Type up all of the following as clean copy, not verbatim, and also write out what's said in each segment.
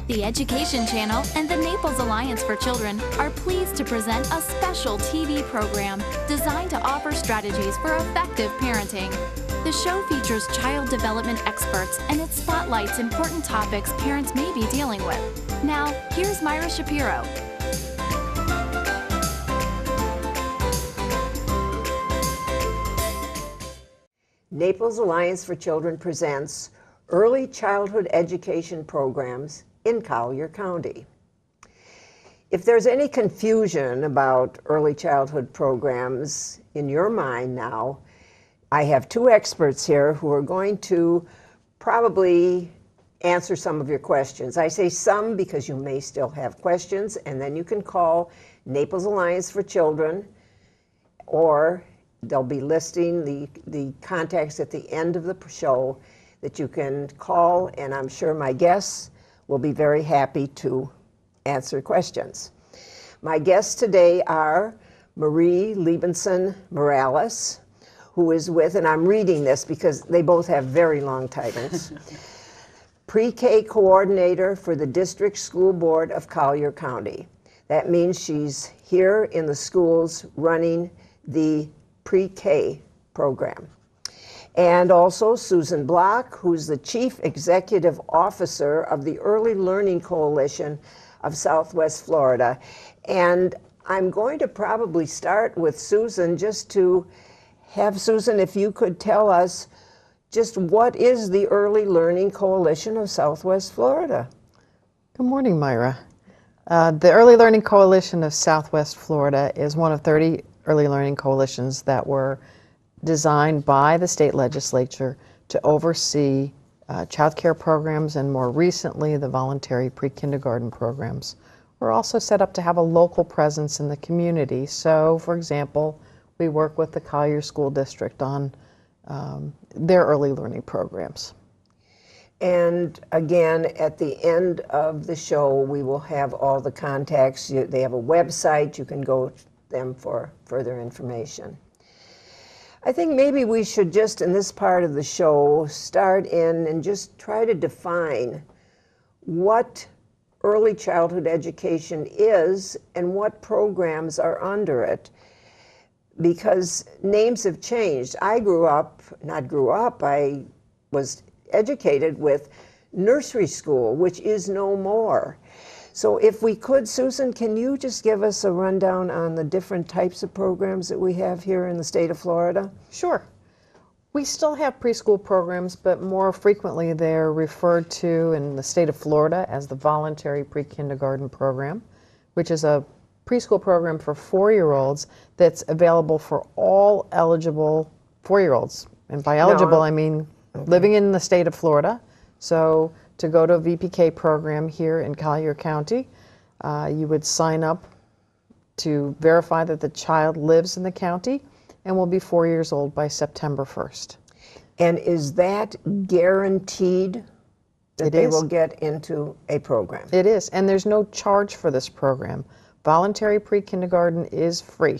The Education Channel and the Naples Alliance for Children are pleased to present a special TV program designed to offer strategies for effective parenting. The show features child development experts and it spotlights important topics parents may be dealing with. Now, here's Myra Shapiro. Naples Alliance for Children presents Early Childhood Education Programs in Collier County. If there's any confusion about early childhood programs in your mind now, I have two experts here who are going to probably answer some of your questions. I say some because you may still have questions, and then you can call Naples Alliance for Children, or they'll be listing the contacts at the end of the show that you can call, and I'm sure my guests will be very happy to answer questions. My guests today are Marie Liebensohn Morales, who is with, and I'm reading this because they both have very long titles, Pre-K Coordinator for the District School Board of Collier County. That means she's here in the schools running the Pre-K program. And also Susan Block, who's the Chief Executive Officer of the Early Learning Coalition of Southwest Florida. And I'm going to probably start with Susan, just to have Susan, if you could tell us just what is the Early Learning Coalition of Southwest Florida? Good morning, Myra. The Early Learning Coalition of Southwest Florida is one of 30 early learning coalitions that were designed by the state legislature to oversee child care programs, and more recently the voluntary pre-kindergarten programs. We're also set up to have a local presence in the community. So, for example, we work with the Collier School District on their early learning programs. And again, at the end of the show, we will have all the contacts. They have a website. You can go to them for further information. I think maybe we should just, in this part of the show, start in and just try to define what early childhood education is and what programs are under it. Because names have changed. I was educated with nursery school, which is no more. So if we could, Susan, can you just give us a rundown on the different types of programs that we have here in the state of Florida? Sure. We still have preschool programs, but more frequently they're referred to in the state of Florida as the voluntary pre-kindergarten program, which is a preschool program for 4-year-olds that's available for all eligible 4-year-olds. And by eligible, I mean living in the state of Florida. So to go to a VPK program here in Collier County, you would sign up to verify that the child lives in the county and will be 4 years old by September 1st. And is that guaranteed that they will get into a program? It is, and there's no charge for this program. Voluntary pre-kindergarten is free.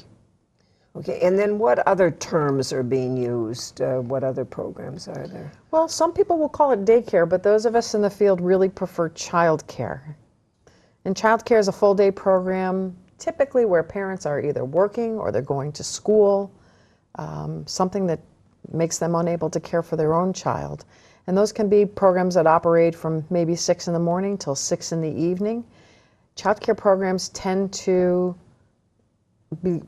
Okay, and then what other terms are being used? What other programs are there? Well, some people will call it daycare, but those of us in the field really prefer child care. And child care is a full-day program, typically where parents are either working or they're going to school, something that makes them unable to care for their own child. And those can be programs that operate from maybe 6 in the morning till 6 in the evening. Child care programs tend to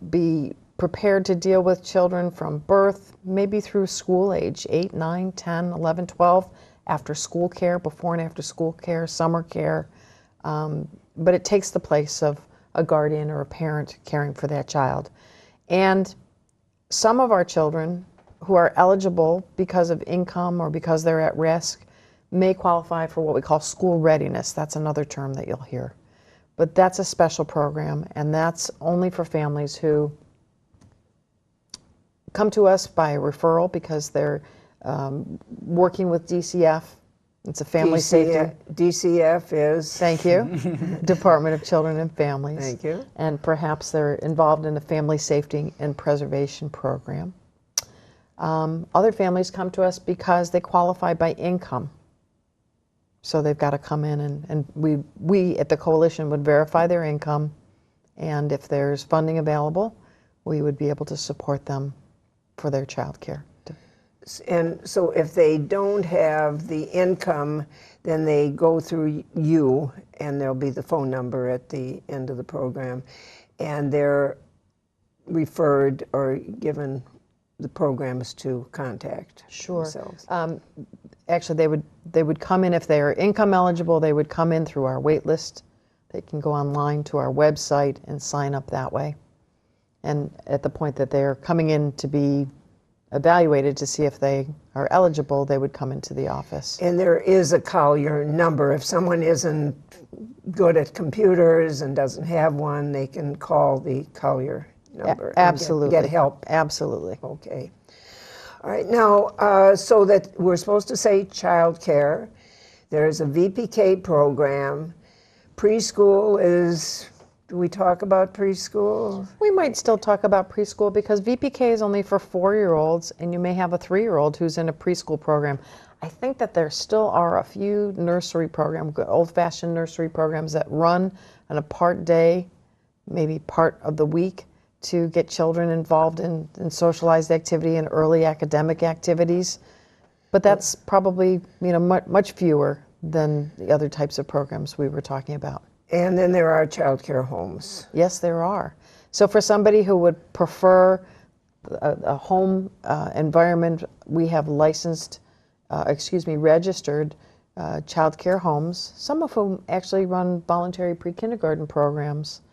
be prepared to deal with children from birth, maybe through school age, 8, 9, 10, 11, 12, after school care, before and after school care, summer care. But it takes the place of a guardian or a parent caring for that child. And some of our children who are eligible because of income or because they're at risk may qualify for what we call school readiness. That's another term that you'll hear. But that's a special program, and that's only for families who come to us by referral because they're working with DCF. It's a family safety. DCF is? Thank you. Department of Children and Families. Thank you. And perhaps they're involved in a family safety and preservation program. Other families come to us because they qualify by income. So they've got to come in and we at the coalition would verify their income, and if there's funding available, we would be able to support them for their child care. And so if they don't have the income, then they go through you, and there'll be the phone number at the end of the program, and they're referred or given the programs to contact themselves. Actually, they would come in if they are income eligible. They would come in through our wait list. They can go online to our website and sign up that way. And at the point that they're coming in to be evaluated to see if they are eligible, they would come into the office. And there is a Collier number. If someone isn't good at computers and doesn't have one, they can call the Collier number. Absolutely. And get help. Absolutely. Okay. All right. Now, so that we're supposed to say child care. There's a VPK program. Preschool is, do we talk about preschool? We might still talk about preschool because VPK is only for 4-year-olds, and you may have a 3-year-old who's in a preschool program. I think that there still are a few nursery programs, old-fashioned nursery programs that run on a part day, maybe part of the week, to get children involved in socialized activity and early academic activities. But that's probably much fewer than the other types of programs we were talking about. And then there are child care homes. Yes, there are. So for somebody who would prefer a home environment, we have registered child care homes, some of whom actually run voluntary pre-kindergarten programs,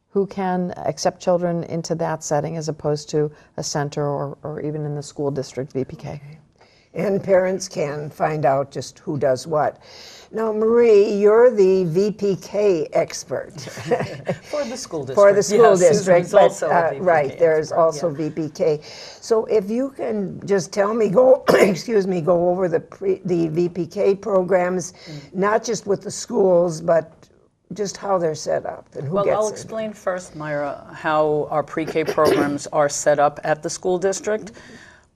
who can accept children into that setting as opposed to a center or even in the school district VPK. And parents can find out just who does what. Now, Marie, you're the VPK expert. For the school district. For the school Yes, district. Susan's also a VPK right, there's expert, also yeah. VPK. So if you can just tell me, go over the VPK programs, not just with the schools, but just how they're set up and who Well, gets I'll it. explain first, Myra, how our pre-K programs are set up at the school district.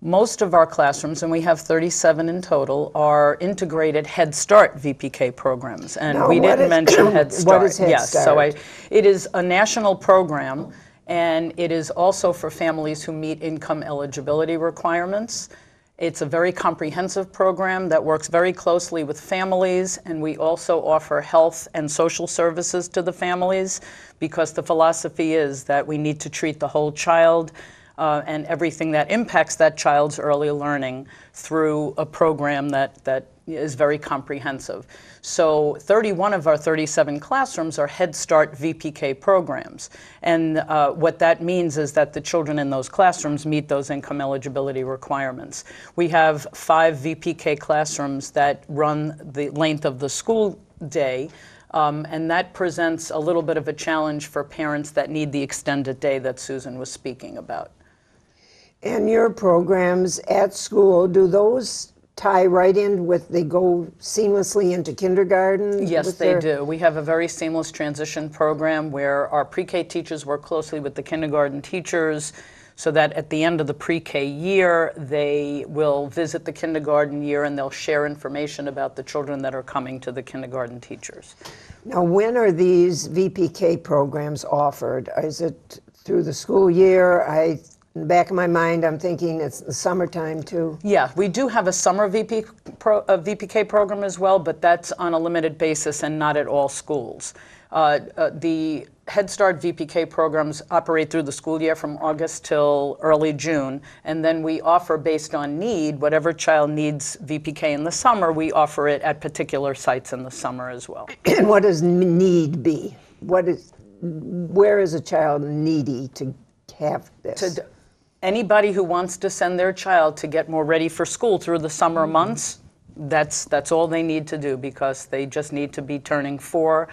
Most of our classrooms, and we have 37 in total, are integrated Head Start VPK programs. And Now, we what didn't is- mention Head Start. what is Head Yes, so Start? it is a national program, and it is also for families who meet income eligibility requirements. It's a very comprehensive program that works very closely with families, and we also offer health and social services to the families because the philosophy is that we need to treat the whole child and everything that impacts that child's early learning through a program that is very comprehensive. So 31 of our 37 classrooms are Head Start VPK programs. And what that means is that the children in those classrooms meet those income eligibility requirements. We have 5 VPK classrooms that run the length of the school day. And that presents a little bit of a challenge for parents that need the extended day that Susan was speaking about. And your programs at school, do those tie right in with, they go seamlessly into kindergarten? Yes, they do. We have a very seamless transition program where our pre-K teachers work closely with the kindergarten teachers so that at the end of the pre-K year, they will visit the kindergarten year and they'll share information about the children that are coming to the kindergarten teachers. Now, when are these VPK programs offered? Is it through the school year? In the back of my mind, I'm thinking it's the summertime too. Yeah, we do have a summer VPK program as well, but that's on a limited basis and not at all schools. The Head Start VPK programs operate through the school year from August till early June, and then we offer based on need, whatever child needs VPK in the summer, we offer it at particular sites in the summer as well. And what does need be? Where is a child needy to have this? Anybody who wants to send their child to get more ready for school through the summer months, that's all they need to do because they just need to be turning 4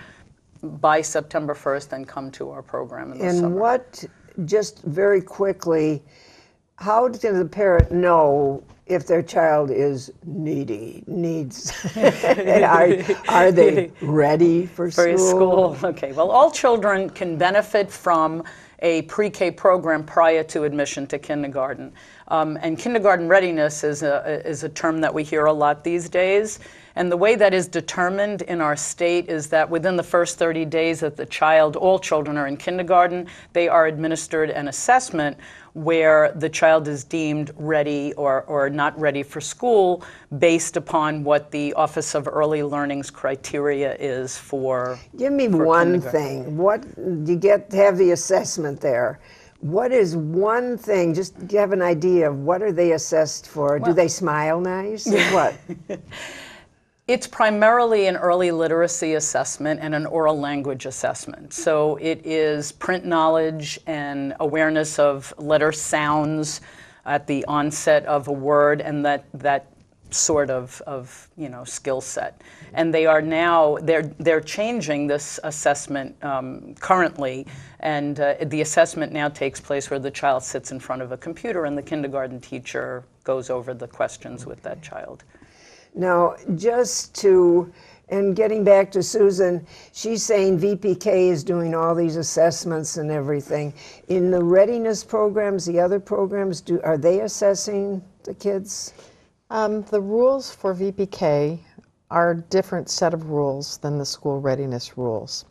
by September 1st and come to our program in the summer. And what, just very quickly, how does the parent know if their child is needs? Are they ready for school? Okay, well, all children can benefit from a pre-K program prior to admission to kindergarten. And kindergarten readiness is a term that we hear a lot these days. And the way that is determined in our state is that within the first 30 days that the child, all children are in kindergarten, they are administered an assessment where the child is deemed ready or not ready for school based upon what the Office of Early Learning's criteria is for Give me one thing. What you get to have the assessment there. What is one thing, just to have an idea of what are they assessed for? Do they smile nice or what? It's primarily an early literacy assessment and an oral language assessment. So it is print knowledge and awareness of letter sounds at the onset of a word and that sort of skill set. And they are now, they're changing this assessment currently, and the assessment now takes place where the child sits in front of a computer and the kindergarten teacher goes over the questions with that child. Now, and getting back to Susan, she's saying VPK is doing all these assessments and everything. In the readiness programs, the other programs, are they assessing the kids? The rules for VPK are a different set of rules than the school readiness rules.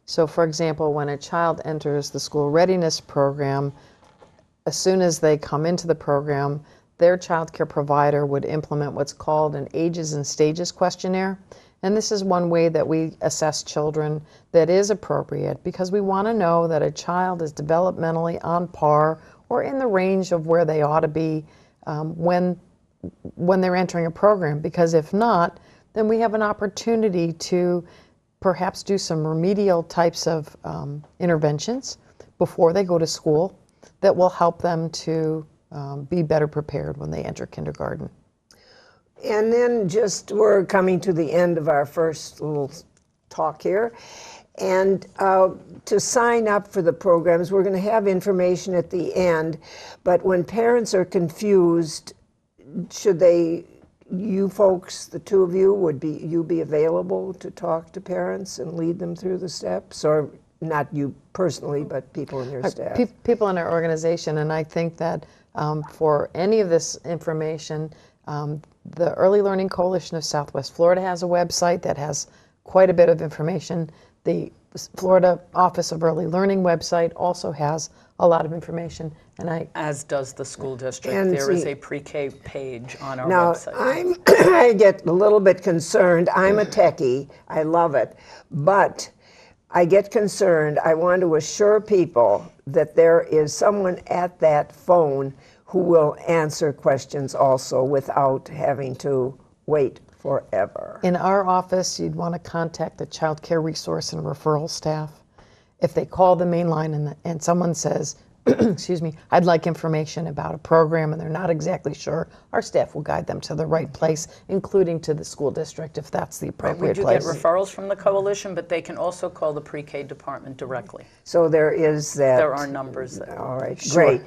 So, for example, when a child enters the school readiness program, as soon as they come into the program, their child care provider would implement what's called an ages and stages questionnaire. And this is one way that we assess children that is appropriate, because we want to know that a child is developmentally on par or in the range of where they ought to be when they're entering a program. Because if not, then we have an opportunity to perhaps do some remedial types of interventions before they go to school that will help them to be better prepared when they enter kindergarten. And then we're coming to the end of our first little talk here. And to sign up for the programs, we're going to have information at the end. But when parents are confused, you folks, the two of you, would you be available to talk to parents and lead them through the steps? Or not you personally, but people in your staff? People in our organization, and I think that for any of this information, the Early Learning Coalition of Southwest Florida has a website that has quite a bit of information. The Florida Office of Early Learning website also has a lot of information. As does the school district. There is a pre-K page on our website. Now, I get a little bit concerned. I'm a techie. I love it. But I get concerned. I want to assure people that there is someone at that phone who will answer questions also without having to wait forever. In our office, you'd want to contact the child care resource and referral staff. If they call the main line and someone says, excuse me, I'd like information about a program and they're not exactly sure, our staff will guide them to the right place, including to the school district if that's the appropriate place. We do get referrals from the coalition, but they can also call the pre-K department directly. So there is that. There are numbers there. All right, great.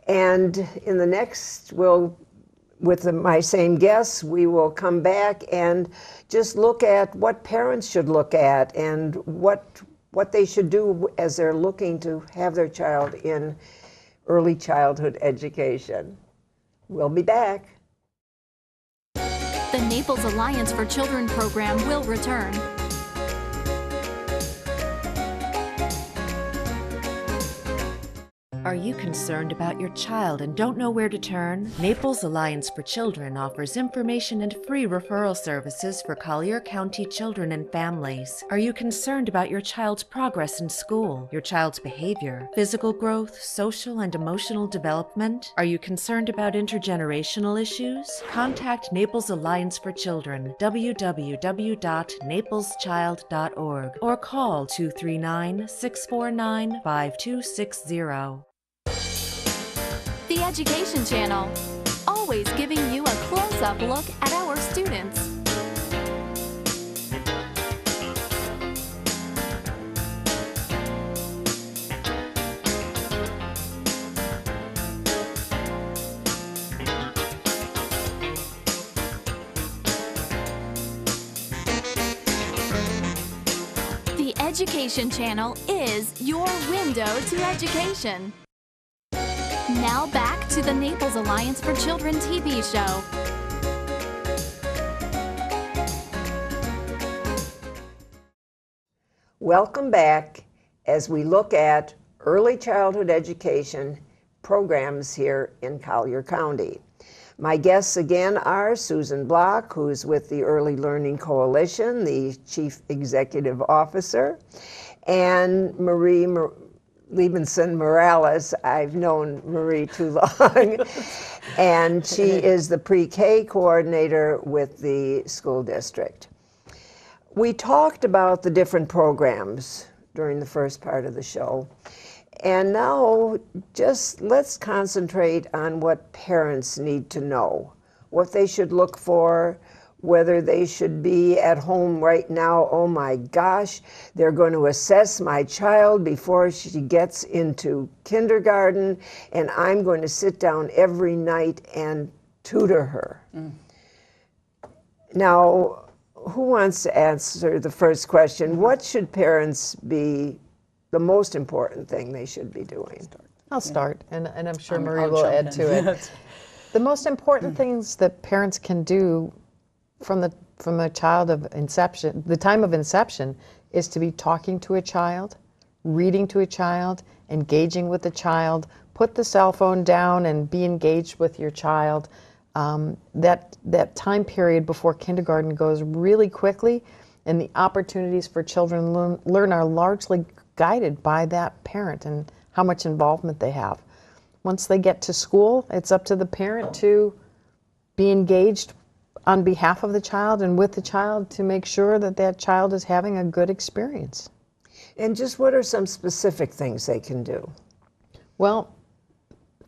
And in the next, with my same guests, we will come back and just look at what parents should look at and what they should do as they're looking to have their child in early childhood education. We'll be back. The Naples Alliance for Children program will return. Are you concerned about your child and don't know where to turn? Naples Alliance for Children offers information and free referral services for Collier County children and families. Are you concerned about your child's progress in school, your child's behavior, physical growth, social and emotional development? Are you concerned about intergenerational issues? Contact Naples Alliance for Children, www.napleschild.org, or call 239-649-5260. The Education Channel, always giving you a close-up look at our students. The Education Channel is your window to education. Now back to the Naples Alliance for Children TV show. Welcome back as we look at early childhood education programs here in Collier County. My guests again are Susan Block, who's with the Early Learning Coalition, the Chief Executive Officer, and Marie Liebensohn Morales. I've known Marie too long, and she is the pre-K coordinator with the school district. We talked about the different programs during the first part of the show. And now, just let's concentrate on what parents need to know, what they should look for, whether they should be at home right now. Oh my gosh, they're going to assess my child before she gets into kindergarten, and I'm going to sit down every night and tutor her. Now, who wants to answer the first question? What should parents be the most important thing they should be doing? I'll start, and I'm sure Marie I'll will jump add to in. it. The most important things that parents can do from the child of inception, the time of inception, is to be talking to a child, reading to a child, engaging with the child. Put the cell phone down and be engaged with your child. That time period before kindergarten goes really quickly, and the opportunities for children learn are largely guided by that parent and how much involvement they have. Once they get to school, it's up to the parent to be engaged on behalf of the child and with the child to make sure that that child is having a good experience. And just what are some specific things they can do? Well,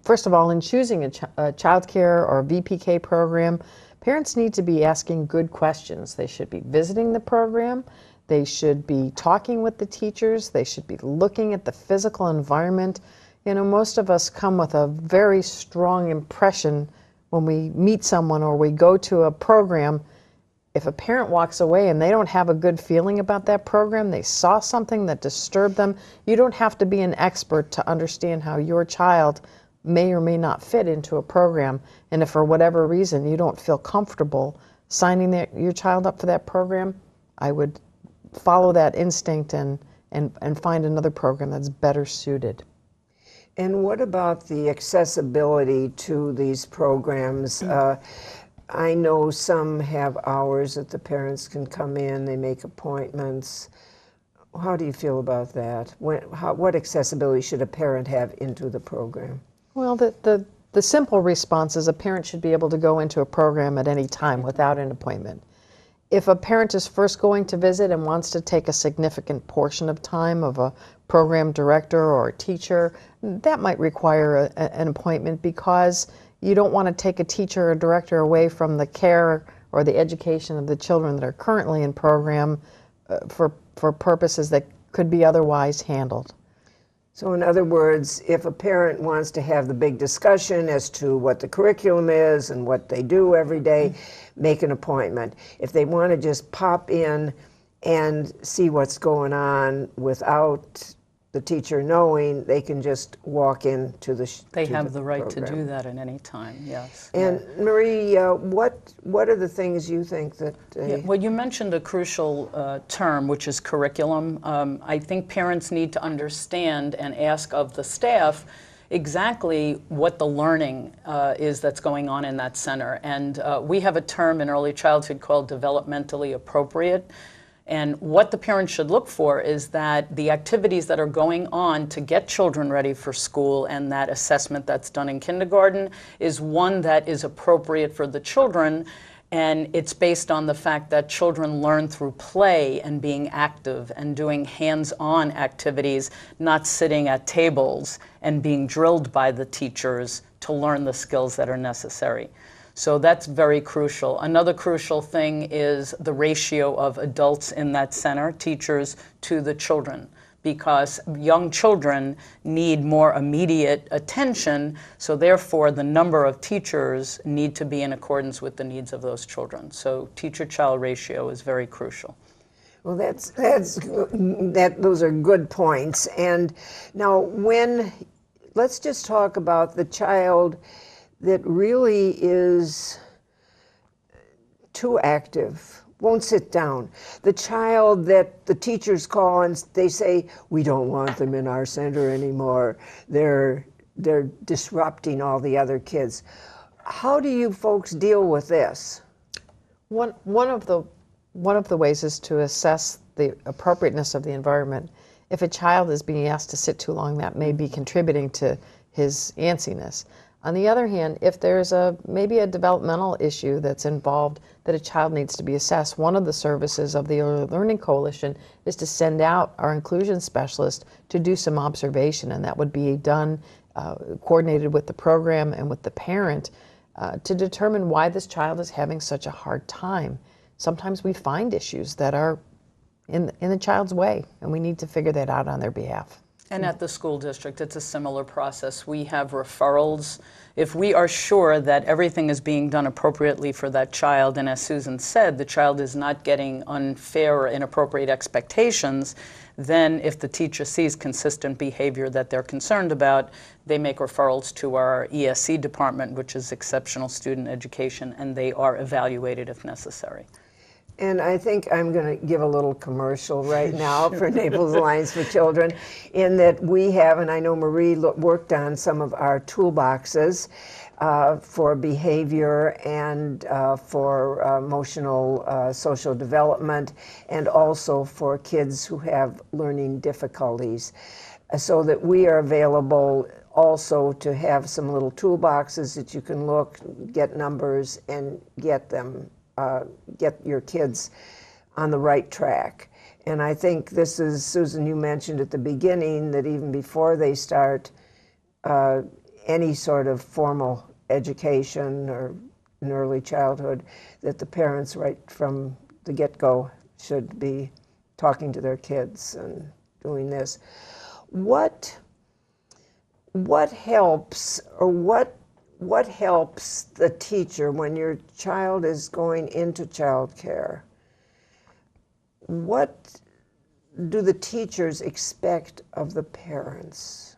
first of all, in choosing a child care or VPK program, parents need to be asking good questions. They should be visiting the program. They should be talking with the teachers. They should be looking at the physical environment. You know, most of us come with a very strong impression when we meet someone or we go to a program. If a parent walks away and they don't have a good feeling about that program, they saw something that disturbed them, you don't have to be an expert to understand how your child may or may not fit into a program. And if for whatever reason you don't feel comfortable signing your child up for that program, I would follow that instinct and find another program that's better suited. And what about the accessibility to these programs? I know some have hours that the parents can come in, they make appointments. How do you feel about that? What accessibility should a parent have into the program? Well, the simple response is a parent should be able to go into a program at any time without an appointment. If a parent is first going to visit and wants to take a significant portion of time of a program director or a teacher, that might require an appointment, because you don't want to take a teacher or director away from the care or the education of the children that are currently in program for purposes that could be otherwise handled. So in other words, if a parent wants to have the big discussion as to what the curriculum is and what they do every day, make an appointment. If they want to just pop in and see what's going on without the teacher knowing, they can just walk into the They have the right program. to do that at any time, yes. And Marie, what are the things you think that Well, you mentioned a crucial term, which is curriculum. I think parents need to understand and ask of the staff exactly what the learning is that's going on in that center. And we have a term in early childhood called developmentally appropriate. And what the parents should look for is that the activities that are going on to get children ready for school and that assessment that's done in kindergarten is one that is appropriate for the children. And it's based on the fact that children learn through play and being active and doing hands-on activities, not sitting at tables and being drilled by the teachers to learn the skills that are necessary. So that's very crucial. Another crucial thing is the ratio of adults in that center, teachers to the children, because young children need more immediate attention, so therefore the number of teachers need to be in accordance with the needs of those children. So teacher-child ratio is very crucial. Well, those are good points. And now, let's just talk about the child that really is too active, won't sit down. The child that the teachers call and they say, we don't want them in our center anymore. They're disrupting all the other kids. How do you folks deal with this? One of the ways is to assess the appropriateness of the environment. If a child is being asked to sit too long, that may be contributing to his antsiness. On the other hand, if there's maybe a developmental issue that's involved that a child needs to be assessed, one of the services of the Early Learning Coalition is to send out our inclusion specialist to do some observation, and that would be done coordinated with the program and with the parent to determine why this child is having such a hard time. Sometimes we find issues that are in the child's way, and we need to figure that out on their behalf. And at the school district, it's a similar process. We have referrals. If we are sure that everything is being done appropriately for that child, and as Susan said, the child is not getting unfair or inappropriate expectations, then if the teacher sees consistent behavior that they're concerned about, they make referrals to our ESC department, which is Exceptional Student Education, and they are evaluated if necessary. And I think I'm going to give a little commercial right now for Naples Alliance for Children, in that we have, and I know Marie worked on some of our toolboxes for behavior and for emotional social development, and also for kids who have learning difficulties, so that we are available also to have some little toolboxes that you can look, get numbers, and get them. Get your kids on the right track. And I think this is, Susan, you mentioned at the beginning that even before they start any sort of formal education or in early childhood, that the parents right from the get-go should be talking to their kids and doing this. What helps, or what helps the teacher when your child is going into childcare? What do the teachers expect of the parents?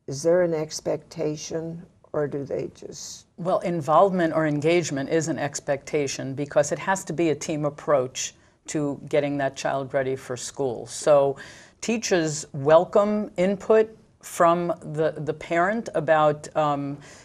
Is there an expectation, or do they just... Well, involvement or engagement is an expectation, because it has to be a team approach to getting that child ready for school. So teachers welcome input from the parent about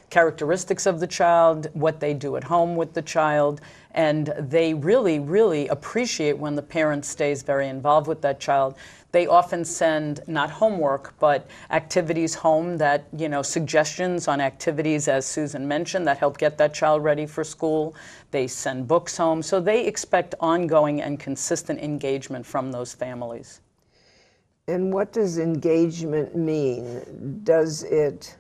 characteristics of the child, what they do at home with the child, and they really, really appreciate when the parent stays very involved with that child. They often send not homework, but activities home that, suggestions on activities, as Susan mentioned, that help get that child ready for school. They send books home. So they expect ongoing and consistent engagement from those families. And what does engagement mean? Does it,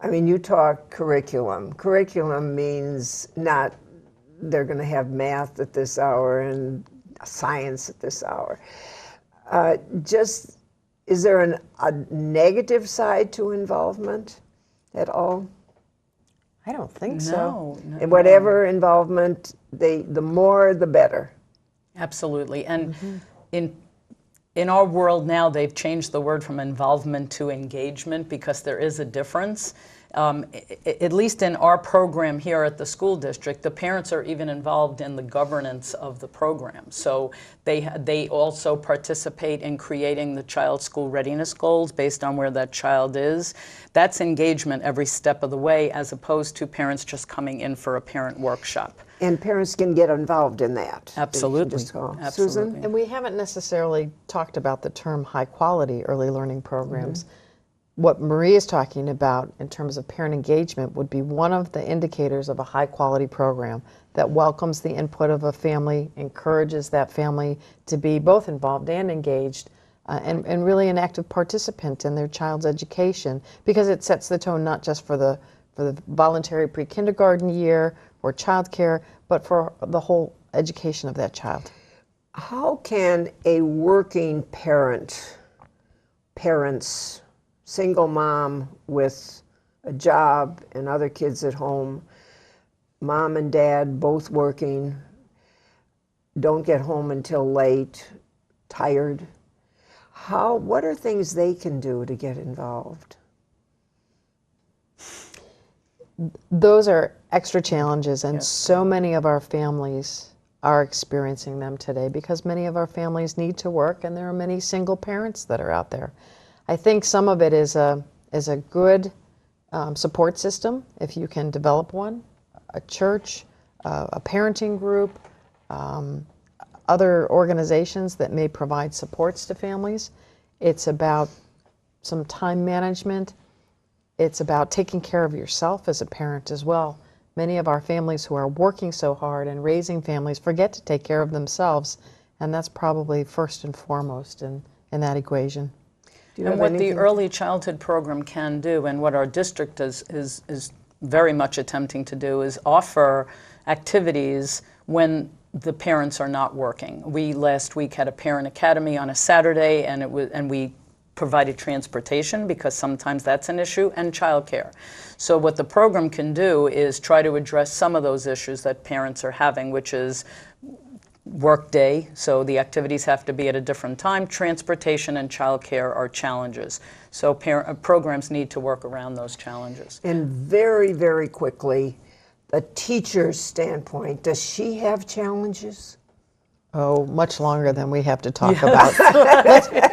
you talk curriculum. Curriculum means not they're going to have math at this hour and science at this hour. Is there a negative side to involvement at all? I don't think so. No. And whatever involvement, the more the better. Absolutely. And in our world now, they've changed the word from involvement to engagement, because there is a difference. At least in our program here at the school district, the parents are even involved in the governance of the program. So they also participate in creating the child's school readiness goals based on where that child is. That's engagement every step of the way, as opposed to parents just coming in for a parent workshop. And parents can get involved in that. Absolutely. Absolutely. Susan? And we haven't necessarily talked about the term high-quality early learning programs. What Marie is talking about in terms of parent engagement would be one of the indicators of a high-quality program that welcomes the input of a family, encourages that family to be both involved and engaged, and really an active participant in their child's education, because it sets the tone not just for the voluntary pre-kindergarten year or childcare, but for the whole education of that child. How can a working parents, single mom with a job and other kids at home, mom and dad both working, don't get home until late, tired. What are things they can do to get involved? Those are extra challenges, and so many of our families are experiencing them today because many of our families need to work, and there are many single parents that are out there. I think some of it is a good support system, if you can develop one, a church, a parenting group, other organizations that may provide supports to families. It's about some time management. It's about taking care of yourself as a parent as well. Many of our families who are working so hard and raising families forget to take care of themselves, and that's probably first and foremost in that equation. And what the early childhood program can do, and what our district is very much attempting to do, is offer activities when the parents are not working. We last week had a parent academy on a Saturday, and we provided transportation because sometimes that's an issue, and childcare. So what the program can do is try to address some of those issues that parents are having, which is work day, so the activities have to be at a different time. Transportation and childcare are challenges. So programs need to work around those challenges. And very, very quickly, the teacher's standpoint, does she have challenges? Oh, much longer than we have to talk about.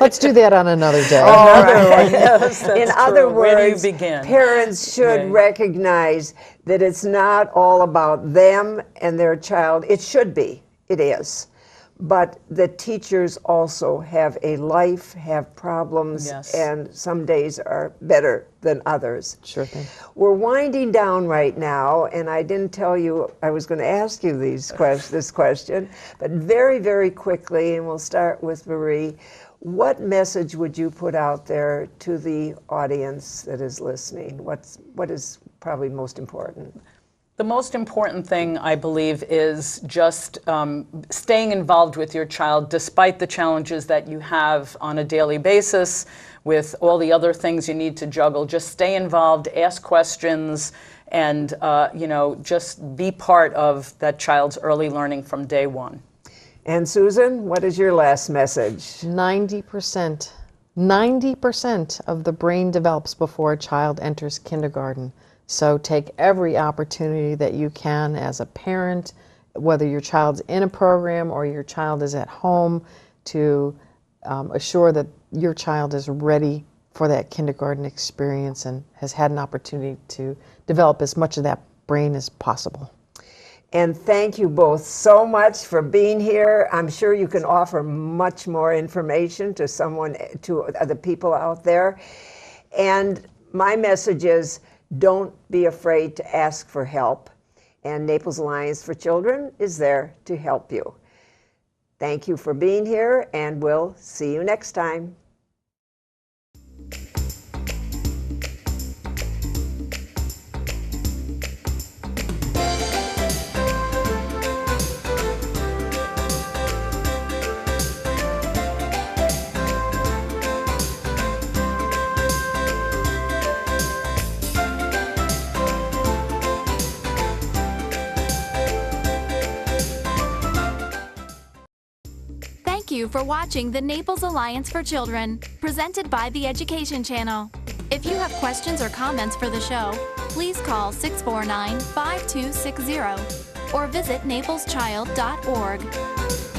Let's do that on another day. Yes, that's In true. other Where do you words, begin? parents should recognize that it's not all about them and their child. It should be. It is. But the teachers also have a life, have problems, Yes. and some days are better than others. Sure thing. We're winding down right now, and I didn't tell you I was going to ask you this question, but very, very quickly, and we'll start with Marie, what message would you put out there to the audience that is listening? What is probably most important? The most important thing, I believe, is just staying involved with your child despite the challenges that you have on a daily basis with all the other things you need to juggle. Just stay involved, ask questions, and just be part of that child's early learning from day one. And Susan, what is your last message? 90% of the brain develops before a child enters kindergarten. So take every opportunity that you can as a parent, whether your child's in a program or your child is at home, to assure that your child is ready for that kindergarten experience and has had an opportunity to develop as much of that brain as possible. And thank you both so much for being here. I'm sure you can offer much more information to the people out there. And my message is, don't be afraid to ask for help. And Naples Alliance for Children is there to help you. Thank you for being here, and we'll see you next time. Thank you for watching the Naples Alliance for Children, presented by the Education Channel. If you have questions or comments for the show, please call 649-5260 or visit napleschechild.org.